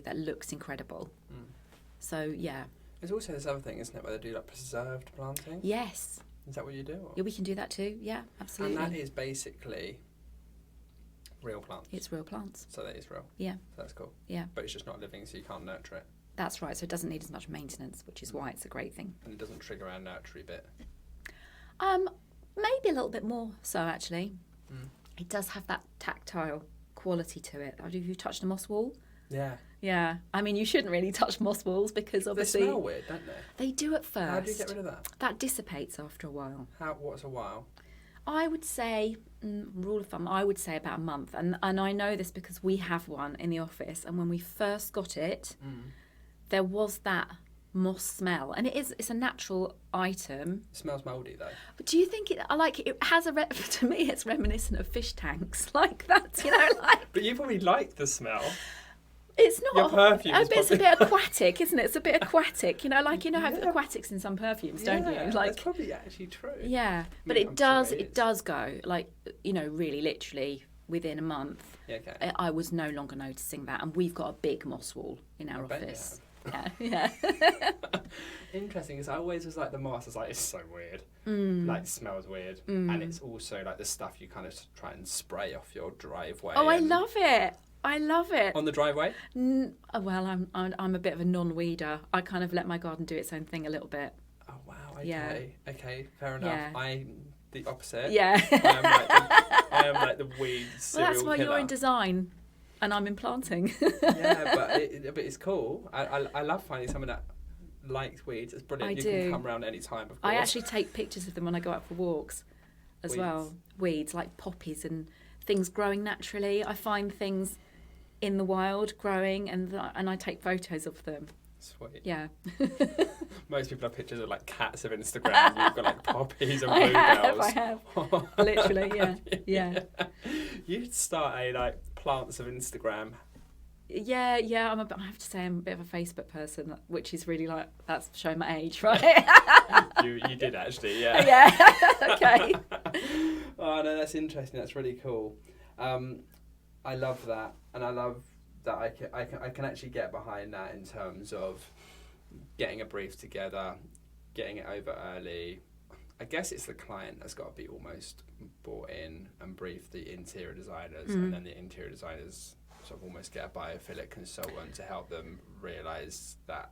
that looks incredible. So yeah. There's also this other thing, isn't it, where they do like preserved planting? Yes. Is that what you do? Or? Yeah, we can do that too. Yeah, absolutely. And that is basically real plants. It's real plants. So that is real. Yeah. So that's cool. Yeah. But it's just not living, so you can't nurture it. That's right. So it doesn't need as much maintenance, which is why it's a great thing. And it doesn't trigger our nurtury bit. Maybe a little bit more so, actually. It does have that tactile quality to it. Have you touched a moss wall? Yeah. Yeah. I mean, you shouldn't really touch moss walls because obviously... They smell weird, don't they? They do at first. How do you get rid of that? That dissipates after a while. What's a while? I would say, rule of thumb, I would say about a month. And I know this because we have one in the office. And when we first got it, there was that moss smell. And it's a natural item. It smells mouldy, though. But do you think it has to me, it's reminiscent of fish tanks. Like that, you know, like... But you probably like the smell. It's not. Your perfume is It's a bit aquatic, isn't it? It's a bit aquatic, you know, like have aquatics in some perfumes, don't you? Like that's probably actually true. Yeah, but it does go, like, you know, really literally within a month. Yeah, okay. I was no longer noticing that, and we've got a big moss wall in our office. Yeah. Interesting, because I always was like the moss. I was like, it's so weird. Like, it smells weird, and it's also like the stuff you kind of try and spray off your driveway. Oh, I love it. I love it. On the driveway? Well, I'm a bit of a non-weeder. I kind of let my garden do its own thing a little bit. Oh wow. Okay. Yeah. Okay. Fair enough. Yeah. I'm the opposite. Yeah. I am like the weed serial Well, that's why killer. you're in design, and I'm in planting. Yeah, but it's cool. I love finding someone that likes weeds. It's brilliant. I You do. can come around any time, of course. I actually take pictures of them when I go out for walks, as Weeds. well. Weeds like poppies and things growing naturally. I find things in the wild growing, and I take photos of them. Sweet. Yeah. Most people have pictures of like cats of Instagram. You've got like poppies and bluebells. I have. Literally, yeah. You'd start a like plants of Instagram. Yeah. I have to say I'm a bit of a Facebook person, which is really like, that's showing my age, right? You did actually, yeah. Yeah. Okay. Oh no, that's interesting. That's really cool. I love that, and I love that I can actually get behind that in terms of getting a brief together, getting it over early. I guess it's the client that's got to be almost brought in and brief the interior designers, and then the interior designers sort of almost get a biophilic consultant to help them realise that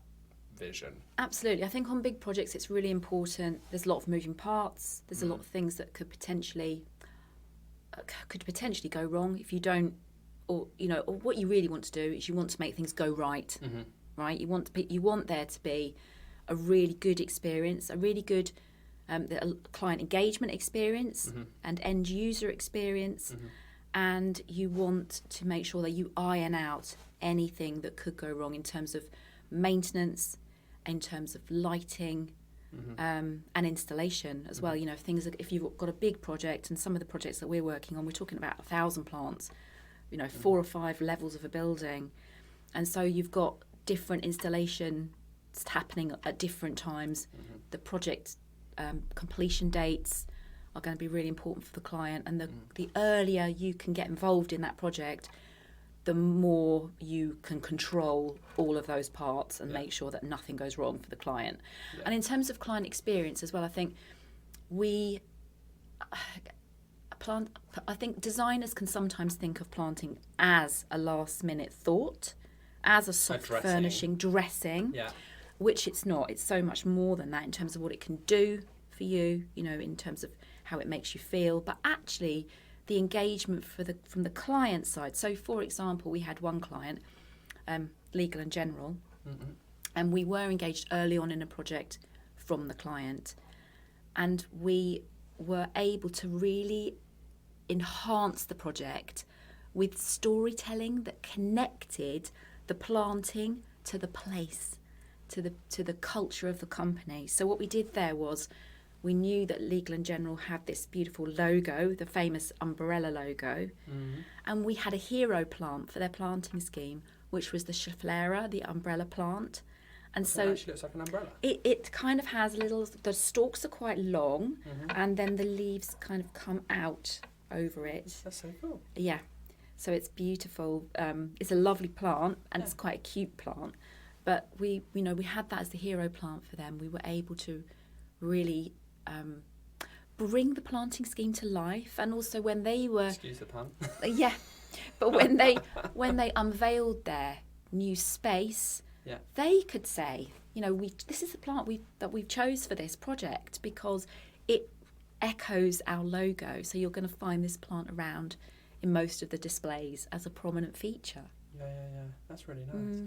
vision. Absolutely. I think on big projects it's really important. There's a lot of moving parts. There's a lot of things that could potentially go wrong if you don't, or what you really want to do is you want to make things go right. Right? You want there to be a really good experience, a really good client engagement experience and end user experience. And you want to make sure that you iron out anything that could go wrong in terms of maintenance, in terms of lighting, and installation as well. You know, if you've got a big project, and some of the projects that we're working on, we're talking about 1,000 plants, 4 or 5 levels of a building. And so you've got different installations happening at different times. The project completion dates are going to be really important for the client, and the earlier you can get involved in that project, the more you can control all of those parts and make sure that nothing goes wrong for the client. And in terms of client experience as well, I think I think designers can sometimes think of planting as a last minute thought, as a soft furnishing, dressing, which it's not. It's so much more than that in terms of what it can do for you, in terms of how it makes you feel, but actually the engagement from the client side. So, for example, we had one client, Legal and General, and we were engaged early on in a project from the client, and we were able to really enhance the project with storytelling that connected the planting to the place, to the culture of the company. So what we did there was, we knew that Legal and General had this beautiful logo, the famous umbrella logo, and we had a hero plant for their planting scheme, which was the Chevalier, the umbrella plant. And so it actually looks like an umbrella. It kind of has the stalks are quite long, and then the leaves kind of come out over it. That's so cool. Yeah. So it's beautiful. It's a lovely plant, and it's quite a cute plant. But we had that as the hero plant for them. We were able to really bring the planting scheme to life, and also when they were, excuse the pun. yeah, but when they unveiled their new space, they could say, this is the plant that we've chose for this project because it echoes our logo. So you're going to find this plant around in most of the displays as a prominent feature. Yeah. That's really nice.